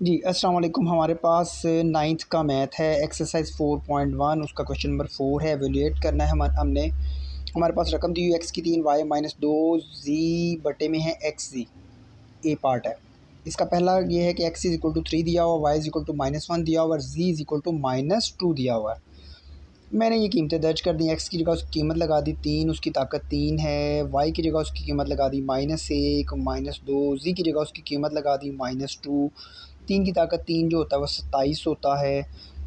जी, अस्सलाम वालेकुम। हमारे पास नाइन्थ का मैथ है, एक्सरसाइज 4.1, उसका क्वेश्चन नंबर 4 है। एवेलुएट करना है हमने। हमारे पास रकम दी हुई एक्स की 3 वाई माइनस 2 जी बटे में है एक्स जी। ए पार्ट है इसका। पहला ये है कि एक्स इज इक्वल टू 3 दिया हुआ, वाई इज इक्वल टू -1 दिया हुआ और जी इज इक्वल टू -2 दिया हुआ है। मैंने ये कीमतें दर्ज कर दी। एक्स की जगह उसकी कीमत लगा दी 3, उसकी ताकत 3 है। वाई की जगह उसकी कीमत लगा दी -1 -2। जी की जगह उसकी कीमत लगा दी -2। 3 की ताकत 3 जो होता है वो 27 होता है।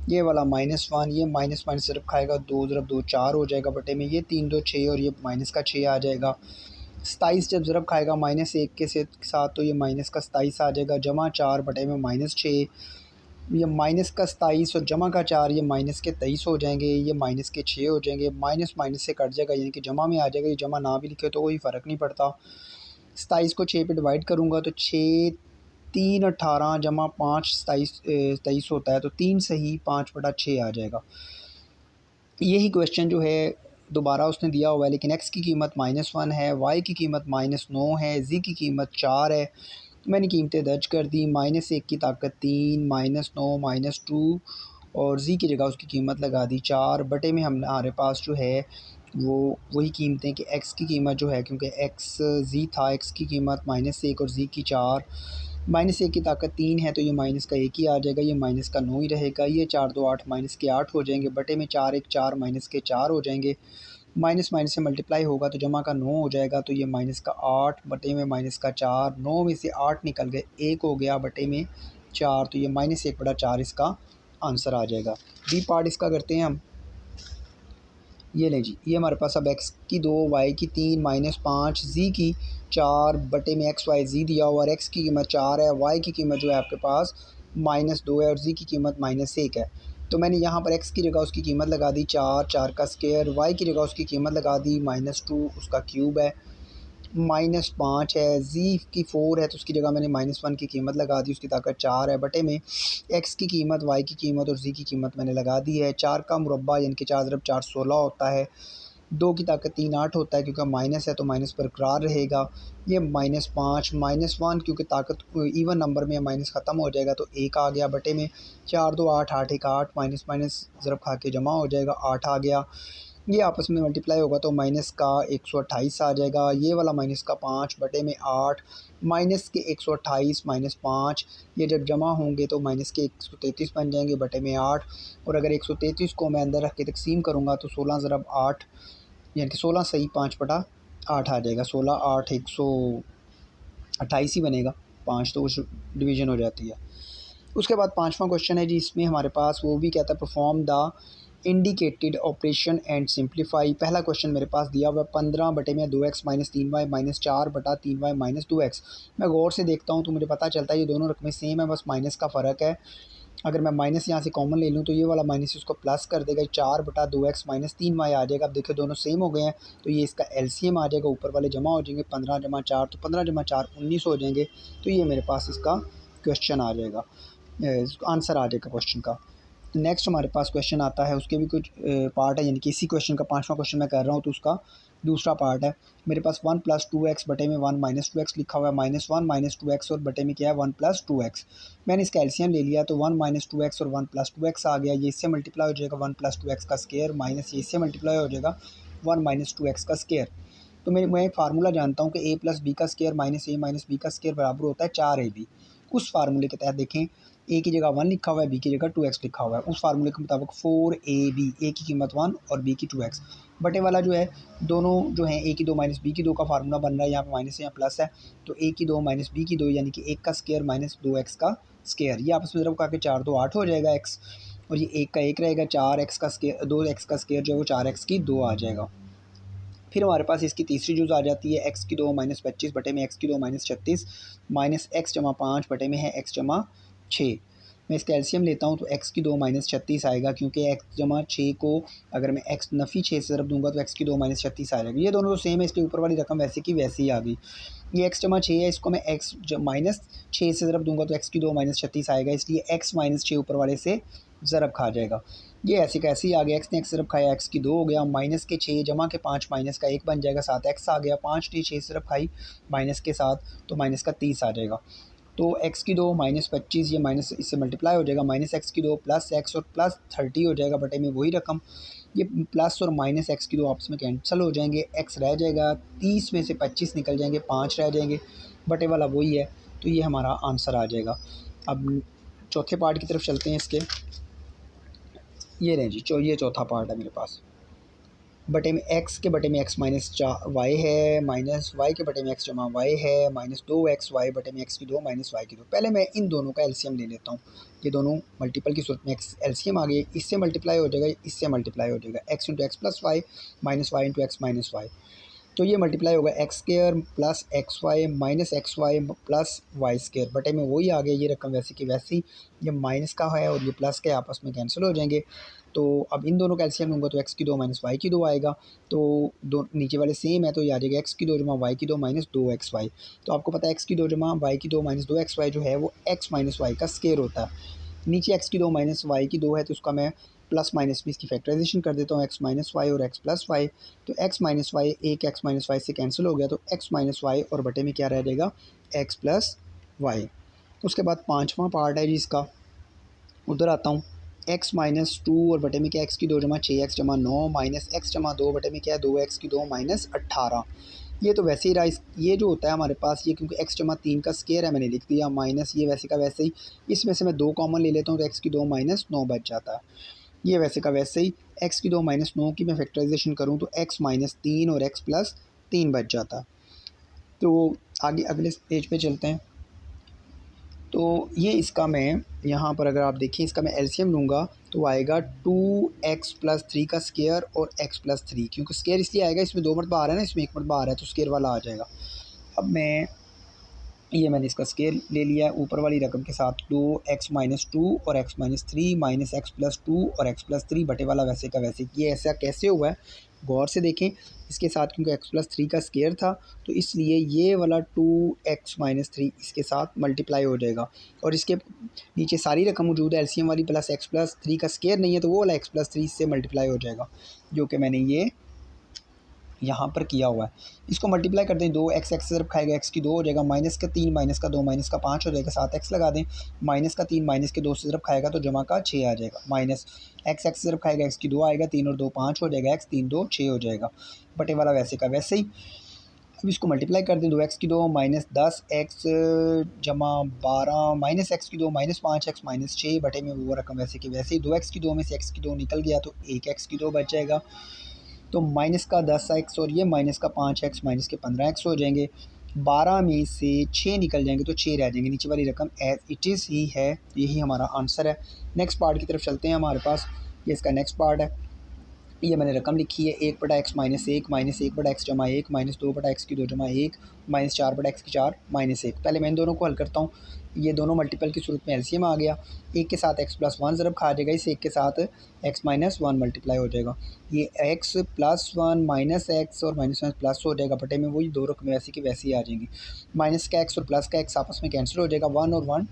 ये वाला -1, ये माइनस माइनस ज़रब खाएगा, 2 ज़रब 2 4 हो जाएगा बटे में, ये 3 2 6 और ये माइनस का 6 आ जाएगा। 27 जब ज़रब खाएगा -1 के साथ तो ये माइनस का 27 आ जाएगा, जमा 4 बटे में -6। ये माइनस का 27 और जमा का 4, ये माइनस के 23 हो जाएंगे, ये माइनस के 6 हो जाएंगे। माइनस माइनस से कट जाएगा, यानी कि जमा में आ जाएगा। ये जमा ना भी लिखे तो कोई फ़र्क नहीं पड़ता। 27 को 6 पे डिवाइड करूँगा तो 6 3 18 जमा 5 23 होता है, तो 3 सही 5/6 आ जाएगा। यही क्वेश्चन जो है दोबारा उसने दिया हुआ है, लेकिन एक्स की कीमत -1 है, वाई की कीमत -9 है, जी की कीमत 4 है। मैंने कीमतें दर्ज कर दी। -1 की ताकत 3, -9 -2 और जी की जगह उसकी कीमत लगा दी 4 बटे में हमारे पास जो है वो वही कीमतें कि एक्स की कीमत जो है, क्योंकि एक्स जी था, एक्स की कीमत -1 और जी की 4। -1 की ताकत 3 है तो ये माइनस का 1 ही आ जाएगा, ये माइनस का 9 ही रहेगा। ये 4 2 8 माइनस के 8 हो जाएंगे बटे में 4 1 4 माइनस के 4 हो जाएंगे। माइनस माइनस से मल्टीप्लाई होगा तो जमा का 9 हो जाएगा, तो ये माइनस का 8 बटे में माइनस का 4, 9 में से 8 निकल गए, 1 हो गया बटे में 4, तो ये -1/4 इसका आंसर आ जाएगा। बी पार्ट इसका करते हैं हम। ये लें जी, ये हमारे पास अब एक्स की 2 वाई की 3 -5 जी की 4 बटे में एक्स वाई जी दिया हुआ और एक्स की कीमत 4 है, वाई की कीमत जो है आपके पास -2 है और जी की कीमत -1 है। तो मैंने यहाँ पर एक्स की जगह उसकी कीमत लगा दी 4, 4 का स्क्वायर, वाई की जगह उसकी कीमत लगा दी -2, उसका क्यूब है। -5 है, जी की 4 है तो उसकी जगह मैंने -1 की कीमत लगा दी, उसकी ताकत 4 है बटे में एक्स की कीमत, वाई की कीमत और जी की कीमत मैंने लगा दी है। 4 का मुरब्बा यानी कि 4 ज़रब 4 16 होता है। 2 की ताकत 3 8 होता है, क्योंकि माइनस है तो माइनस बरकरार रहेगा। ये -5 -1 क्योंकि ताकत इवन नंबर में माइनस ख़त्म हो जाएगा तो 1 आ गया बटे में 4 2 8 8 1 8 माइनस माइनस ज़रब खा के जमा हो जाएगा, 8 आ गया। ये आपस में मल्टीप्लाई होगा तो माइनस का 128 आ जाएगा। ये वाला माइनस का 5 बटे में 8 माइनस के 128 -5, ये जब जमा होंगे तो माइनस के 133 बन जाएंगे बटे में 8। और अगर 133 को मैं अंदर रख के तकसीम करूँगा तो 16 ज़रब 8 यानी कि 16 सही 5/8 आ जाएगा। 16 8 128 ही बनेगा, 5 तो उस डिवीज़न हो जाती है। उसके बाद पाँचवा क्वेश्चन है जी, इसमें हमारे पास वो भी कहता है perform the indicated operation and simplify. पहला क्वेश्चन मेरे पास दिया हुआ है 15 बटे में 2x -3y -4 बटा 3y -2x। मैं गौर से देखता हूँ तो मुझे पता चलता है ये दोनों रकमें सेम है, बस माइनस का फ़र्क है। अगर मैं माइनस यहाँ से कॉमन ले लूँ तो ये वाला माइनस इसको प्लस कर देगा, 4 बटा 2x -3y आ जाएगा। अब देखिए दोनों सेम हो गए हैं तो ये इसका एलसीएम आ जाएगा, ऊपर वाले जमा हो जाएंगे, 15 जमा 4 तो 15 जमा 4 19 हो जाएंगे। तो ये मेरे पास इसका क्वेश्चन आ जाएगा, आंसर आ जाएगा क्वेश्चन का। नेक्स्ट हमारे पास क्वेश्चन आता है, उसके भी कुछ पार्ट है, यानी कि इसी क्वेश्चन का पांचवा क्वेश्चन मैं कर रहा हूँ तो उसका दूसरा पार्ट है। मेरे पास 1 + 2x बटे में 1 - 2x लिखा हुआ है, -1 - 2x और बटे में क्या है 1 + 2x। मैंने इसका एलसीएम ले लिया तो 1 - 2x और 1 + 2x आ गया। ये इससे मल्टीप्लाई हो जाएगा 1 + 2x का स्क्वायर माइनस ये इससे मल्टीप्लाई हो जाएगा 1 - 2x का स्क्वायर। तो मैं एक फार्मूला जानता हूँ कि a + b का स्क्वायर माइनस a - b का स्क्वायर बराबर होता है 4ab। उस फार्मूले के तहत देखें, a की जगह 1 लिखा हुआ है, b की जगह 2x लिखा हुआ है। उस फार्मूले के मुताबिक 4ab, a की कीमत 1 और b की 2x। बटे वाला जो है दोनों जो है a की 2 - b की 2 का फार्मूला बन रहा है, यहाँ पे माइनस है यहाँ प्लस है, तो a की 2 - b की 2 यानी कि 1 का स्क्वायर माइनस 2x का स्क्वायर। ये आपस में ज़रब करके 4 2 8 हो जाएगा x, और ये 1 का 1 रहेगा, 4x का स्क्वायर 2x का स्क्वायर जो है वो 4x की 2 आ जाएगा। फिर हमारे पास इसकी तीसरी जुज़ आ जाती है, x की 2 - 25 बटे में x की 2 - 36 माइनस x जमा 5 बटे में है x जमा 6। मैं इसका एलसीएम लेता हूँ तो x की 2 - 36 आएगा, क्योंकि x जमा 6 को अगर मैं x नफ़ी 6 से ज़रब दूंगा तो x की 2 - 36 आ जाएगा। ये दोनों तो सेम है, इसके ऊपर वाली रकम वैसे की वैसे ही आ गई। ये x जमा 6 है, इसको मैं x -6 से ज़रब दूंगा तो x की 2 - 36 आएगा, इसलिए x -6 ऊपर वाले से ज़रब खा जाएगा। ये ऐसे कैसे ही आ गया, x ने x ज़रब खाया, x की 2 हो गया, माइनस के 6 जमा के 5 माइनस का 1 बन जाएगा, साथ x आ गया, 5 ने 6 ज़रब खाई माइनस के साथ तो माइनस का 30 आ जाएगा। तो एक्स की 2 माइनस 25, ये माइनस इससे मल्टीप्लाई हो जाएगा, माइनस एक्स की 2 प्लस एक्स और प्लस 30 हो जाएगा बटे में वही रकम। ये प्लस और माइनस एक्स की 2 आपस में कैंसिल हो जाएंगे, एक्स रह जाएगा, 30 में से 25 निकल जाएंगे, 5 रह जाएंगे, बटे वाला वही है, तो ये हमारा आंसर आ जाएगा। अब चौथे पार्ट की तरफ चलते हैं इसके। ये रहें जी, ये चौथा पार्ट है मेरे पास। बटे में एक्स के बटे में एक्स माइनस वाई है, माइनस वाई के बटे में एक्स जमा वाई है, माइनस 2xy बटे में एक्स की 2 माइनस वाई की 2। पहले मैं इन दोनों का एलसीएम ले लेता हूँ। ये दोनों मल्टीपल की सूरत में एक्स एलसीएम आ गई, इससे मल्टीप्लाई हो जाएगा, इससे मल्टीप्लाई हो जाएगा, x into x plus y minus y into x minus y. तो ये मल्टीप्लाई होगा x square plus x y minus x y plus y square, बटे में वही आ गया, ये रकम वैसी की वैसी, ये माइनस का है और ये प्लस के आपस में कैंसिल हो जाएंगे। तो अब इन दोनों का एलसीएम लूँगा तो एक्स की 2 माइनस वाई की 2 आएगा, तो दो नीचे वाले सेम है, तो ये आ जाएगा एक्स की 2 जमा वाई की 2 माइनस 2xy। तो आपको पता है एक्स की 2 जमा वाई की 2 माइनस 2xy जो है वो एक्स माइनस वाई का स्केयर होता है। नीचे एक्स की 2 माइनस वाई की 2 है, तो उसका मैं प्लस माइनस में इसकी फैक्टराइजेशन कर देता हूँ, एक्स माइनस वाई और एक्स प्लस वाई। तो एक्स माइनस वाई एक एक्स माइनस वाई से कैंसिल हो गया, तो एक्स माइनस वाई और बटे में क्या रह जाएगा, एक्स प्लस वाई। उसके बाद पाँचवा पार्ट है जी इसका, उधर आता हूँ। एक्स माइनस 2 और बटे में क्या, एक्स की 2 जमा 6x जमा 9 माइनस एक्स जमा 2 बटे में क्या है 2x की 2 माइनस 18। ये तो वैसे ही रहा, ये जो होता है हमारे पास, ये क्योंकि x जमा 3 का स्केयर है मैंने लिख दिया, माइनस ये वैसे का वैसे ही, इसमें से मैं 2 कॉमन ले लेता हूँ तो x की 2 माइनस 9 बच जाता है। ये वैसे का वैसे ही, x की 2 माइनस 9 की मैं फैक्टराइजेशन करूँ तो x माइनस 3 और x प्लस 3 बच जाता है। तो आगे अगले पेज पे चलते हैं। तो ये इसका मैं यहाँ पर अगर आप देखें, इसका मैं एलसीएम लूँगा तो आएगा 2x प्लस 3 का स्केयर और x प्लस 3, क्योंकि स्केयर इसलिए आएगा, इसमें 2 मरतबा आ रहा है ना, इसमें 1 मरतबा आ रहा है, तो स्केयर वाला आ जाएगा। अब मैं ये मैंने इसका स्केयर ले लिया है ऊपर वाली रकम के साथ, 2x माइनस 2 और x minus 3 minus x plus 2 और x प्लस 3 बटे वाला वैसे का वैसे। ये ऐसा कैसे हुआ है गौर से देखें, इसके साथ क्योंकि x प्लस 3 का स्केयर था तो इसलिए ये वाला 2x माइनस 3 इसके साथ मल्टीप्लाई हो जाएगा, और इसके नीचे सारी रकम मौजूद है एलसीएम वाली, प्लस x प्लस 3 का स्केयर नहीं है तो वो वाला x प्लस 3 से मल्टीप्लाई हो जाएगा, जो कि मैंने ये यहाँ पर किया हुआ है। इसको मल्टीप्लाई कर दें, 2x एक्स से जब खाएगा x की 2 हो जाएगा, माइनस का 3 माइनस का 2 माइनस का 5 हो जाएगा, 7x लगा दें, माइनस का 3 माइनस के 2 से जब खाएगा तो जमा का 6 आ जाएगा, माइनस x एक्स से जब खाएगा x की 2 आएगा, 3 और 2 5 हो जाएगा, x 3 2 6 हो जाएगा, बटे वाला वैसे का वैसे ही। अब इसको मल्टीप्लाई कर दें, 2x की 2 माइनस 10x जमा 12 माइनस एक्स की 2 माइनस 5x माइनस 6 बटे में वो रकम वैसे की वैसे ही। 2x की 2 में से x की 2 निकल गया तो 1x की 2 बच जाएगा, तो माइनस का 10x और ये माइनस का 5x माइनस के 15x हो जाएंगे, 12 में से 6 निकल जाएंगे तो 6 रह जाएंगे, नीचे वाली रकम एज इट इज़ ही है, यही हमारा आंसर है। नेक्स्ट पार्ट की तरफ चलते हैं, हमारे पास ये इसका नेक्स्ट पार्ट है। ये मैंने रकम लिखी है 1 बटा एक्स माइनस 1 माइनस 1 बटा एक्स जमा 1 माइनस 2 बटा एक्स की 2 जमा 1 माइनस 4 बटा एक्स की 4 माइनस 1। पहले मैं इन दोनों को हल करता हूँ, ये दोनों मल्टीपल की सूरत में एलसीएम आ गया, एक के साथ एक्स प्लस 1 ज़रब खा जाएगा, इस एक के साथ एक्स माइनस 1 मल्टीप्लाई हो जाएगा, ये एक्स प्लस 1 माइनस एक्स और माइनस 1 प्लस हो जाएगा, बटे में वही दो रकमें वैसी की वैसी आ जाएंगी, माइनस का एक्स और प्लस का एक्स आपस में कैंसिल हो जाएगा, 1 और 1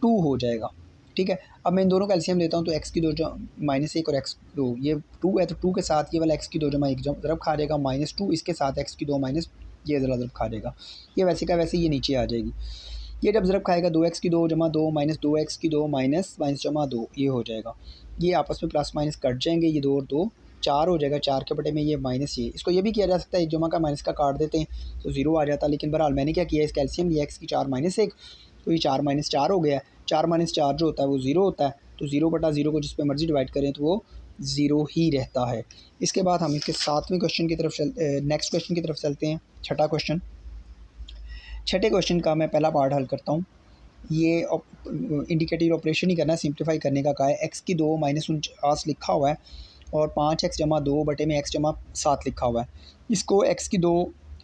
2 हो जाएगा। ठीक है, अब मैं इन दोनों का एलसीएम लेता हूँ तो एक्स की 2 जो माइनस 1 और एक्स 2, ये 2 है तो 2 के साथ ये वाला एक्स की 2 जमा 1 ज़रब खा जाएगा, माइनस 2 इसके साथ एक्स की 2 माइनस ये ज़रब खा जाएगा, ये वैसे का वैसे ये नीचे आ जाएगी। ये जब ज़रब खाएगा 2x की 2 जमा 2 माइनस 2x की 2 माइनस माइनस जमा 2 ये हो जाएगा, ये आपस में प्लस माइनस कट जाएंगे, ये 2 और 2 4 हो जाएगा, 4 के बटे में ये माइनस, ये इसको ये भी किया जा सकता है, एक जमा का माइनस का काट देते हैं तो 0 आ जाता, लेकिन बहरहाल मैंने क्या किया, इसका एलसीएम लिया एक्स की 4 माइनस 1, तो ये 4 माइनस 4 हो गया, 4 माइनस 4 जो होता है वो 0 होता है, तो 0 बटा 0 को जिस पे मर्जी डिवाइड करें तो वो 0 ही रहता है। इसके बाद हम इसके 7वें क्वेश्चन की तरफ नेक्स्ट क्वेश्चन की तरफ चलते हैं, छठा क्वेश्चन। छठे क्वेश्चन का मैं पहला पार्ट हल करता हूँ। ये इंडिकेटिव ऑपरेशन ही करना है, सिंप्लीफाई करने का कहा है, एक्स की 2 माइनस 49 लिखा हुआ है और 5x जमा 2 बटे में x जमा 7 लिखा हुआ है, इसको x की 2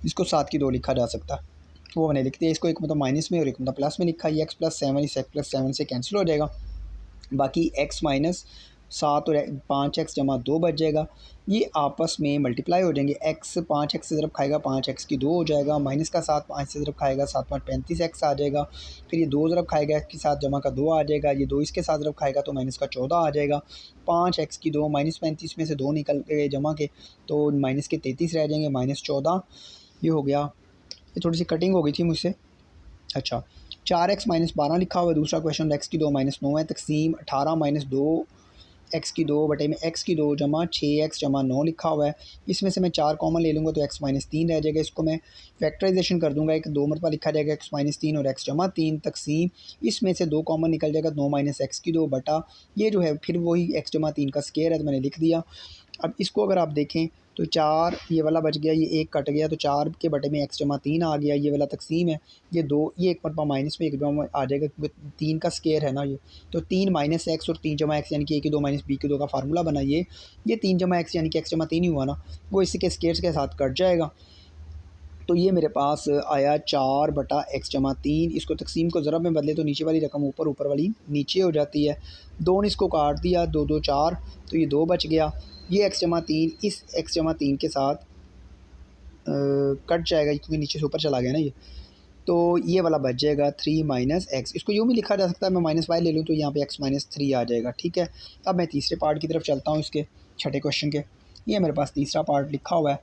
इसको 7 की 2 लिखा जा सकता है, वो मैंने लिख दिया, इसको एक मतलब माइनस में और एक मतलब प्लस में लिखा है, x प्लस 7 इस x प्लस 7 से कैंसिल हो जाएगा, बाकी x माइनस 7 और 5x जमा 2 बच जाएगा, ये आपस में मल्टीप्लाई हो जाएंगे, x 5x से ज़रब खाएगा 5x की 2 हो जाएगा, माइनस का 7 5 से ज़रब खाएगा 7 5 35x आ जाएगा, फिर ये 2 ज़रब खाएगा x के साथ जमा का 2 आ जाएगा, ये 2 इसके साथ ज़रब खाएगा तो माइनस का 14 आ जाएगा, 5x की 2 माइनस 35 में से 2 निकल गए जमा के तो माइनस के 33 रह जाएंगे, माइनस 14 ये हो गया, ये थोड़ी सी कटिंग हो गई थी मुझसे। अच्छा, 4x-12 लिखा हुआ है दूसरा क्वेश्चन, x की 2-9 है, तकसीम 18-2 x की 2 बटे में x की 2 जमा 6x जमा 9 लिखा हुआ है। इसमें से मैं 4 कॉमन ले लूँगा तो x-3 रह जाएगा। इसको मैं फैक्टराइजेशन कर दूंगा, एक 2 मरतबा लिखा जाएगा x-3 और x जमा 3 तकसीम, इसमें से 2 कॉमन निकल जाएगा 9 - x की 2 बटा ये जो है फिर वही x जमा 3 का स्क्वायर है तो मैंने लिख दिया। अब इसको अगर आप देखें तो 4 ये वाला बच गया, ये 1 कट गया तो 4 के बटे में x जमा 3 आ गया, ये वाला तकसीम है, ये 2 ये एक मरतबा माइनस में एक आ जाएगा क्योंकि 3 का स्क्वायर है ना ये, तो 3 - x और 3 जमा x यानी कि a की 2 - b की 2 का फार्मूला बना ये 3 जमा x यानी कि x जमा 3 ही हुआ ना, वो इसी के स्क्वायर के साथ कट जाएगा। तो ये मेरे पास आया 4 बटा x जमा 3। इसको तकसीम को ज़रब में बदले तो नीचे वाली रकम ऊपर, ऊपर वाली नीचे हो जाती है। 2 ने इसको काट दिया, 2 2 4 तो ये 2 बच गया। ये x जमा 3 इस x जमा 3 के साथ कट जाएगा क्योंकि नीचे से ऊपर चला गया ना ये, तो ये वाला बच जाएगा 3 - x। इसको यूँ भी लिखा जा सकता है, मैं -y ले लूँ तो यहाँ पे x - 3 आ जाएगा। ठीक है, अब मैं तीसरे पार्ट की तरफ चलता हूँ इसके छठे क्वेश्चन के। ये मेरे पास तीसरा पार्ट लिखा हुआ है,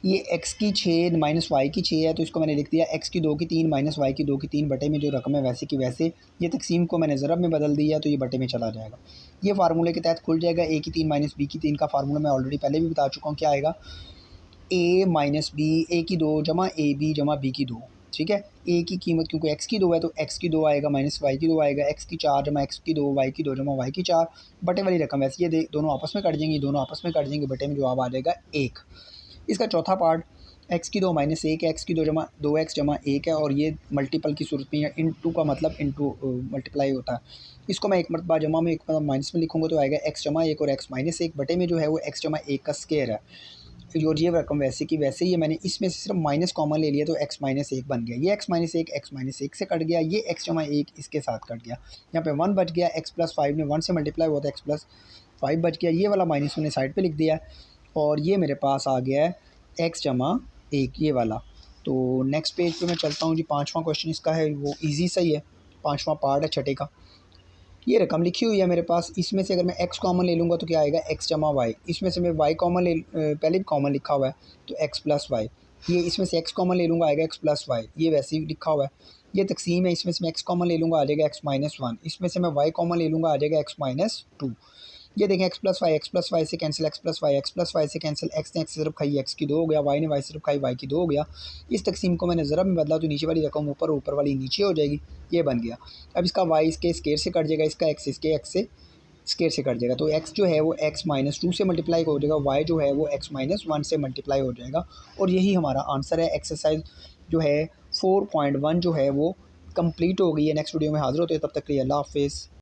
ये x की 6 - y की 6 है तो इसको मैंने लिख दिया x की 2 की 3 - y की 2 की 3 बटे में जो रकम है वैसे की वैसे, ये तकसीम को मैंने ज़रब में बदल दिया तो ये बटे में चला जाएगा। ये फार्मूले के तहत खुल जाएगा, a की 3 - b की 3 का फार्मूला मैं ऑलरेडी पहले भी बता चुका हूँ क्या आएगा, a - b a की 2 जमा a b जमा b की 2। ठीक है, a की कीमत क्योंकि x की 2 है तो x की 2 आएगा -y की 2 आएगा, x की 4 जमा x की 2 y की 2 जमा y की 4 बटे वाली रकम वैसे ये दोनों आपस में कट जाएंगी, दोनों आपस में कट जाएंगे, बटे में जवाब आ जाएगा 1। इसका चौथा पार्ट x की 2 - 1 है, x की 2 जमा 2x जमा 1 है और ये मल्टीपल की सूरत में, या इंटू का मतलब इंटू मल्टीप्लाई होता है। इसको मैं एक मरतबा जमा में एक मरतबा माइनस में लिखूँगा तो आएगा x जमा 1 और x - 1 बटे में जो है वो x जमा 1 का स्क्वायर है। और ये रकम वैसे की वैसे ही है, मैंने इसमें से सिर्फ माइनस कॉमन ले लिया तो x - 1 बन गया, ये x - 1 x - 1 से कट गया, ये x जमा 1 इसके साथ कट गया, यहाँ पे 1 बच गया, x + 5 में 1 से मल्टीप्लाई हुआ था, x + 5 बच गया, ये वाला माइनस मैंने साइड पे लिख दिया है और ये मेरे पास आ गया है x जमा 1 ये वाला। तो नेक्स्ट पेज पे मैं चलता हूँ जी, पाँचवा क्वेश्चन इसका है, वो ईजी सही है, पाँचवा पार्ट है छठे का। ये रकम लिखी हुई है मेरे पास, इसमें से अगर मैं x कॉमन ले लूँगा तो क्या आएगा x जमा y, इसमें से मैं y कॉमन पहले भी कॉमन लिखा हुआ है तो x + y, ये इसमें से x कॉमन ले लूँगा आएगा x + y, ये वैसे ही लिखा हुआ है। ये तकसीम है, इसमें से मैं x कॉमन ले लूँगा आ जाएगा x - 1, इसमें से मैं y कॉमन ले लूँगा आ जाएगा x - 2। ये देखें x + y से कैंसिल, x + y से कैंसिल, x ने x सिर्फ खाई x की 2 हो गया, y ने y सिर्फ खाई y की 2 हो गया। इस तकसीम को मैंने ज़रब में बदला तो नीचे वाली रकम ऊपर, ऊपर वाली नीचे हो जाएगी, ये बन गया। अब इसका y इसके स्क्वायर से कट जाएगा, इसका x इसके x से स्क्वायर से कट जाएगा, तो x जो है वो x - 2 से मल्टीप्लाई हो जाएगा, y जो है वो x - 1 से मल्टीप्लाई हो जाएगा और यही हमारा आंसर है। एक्सरसाइज जो है 4.1 जो है वो कंप्लीट हो गई है। नेक्स्ट वीडियो में हाज़िर होते हैं, तब तक के लिए अल्लाह हाफ़िज़।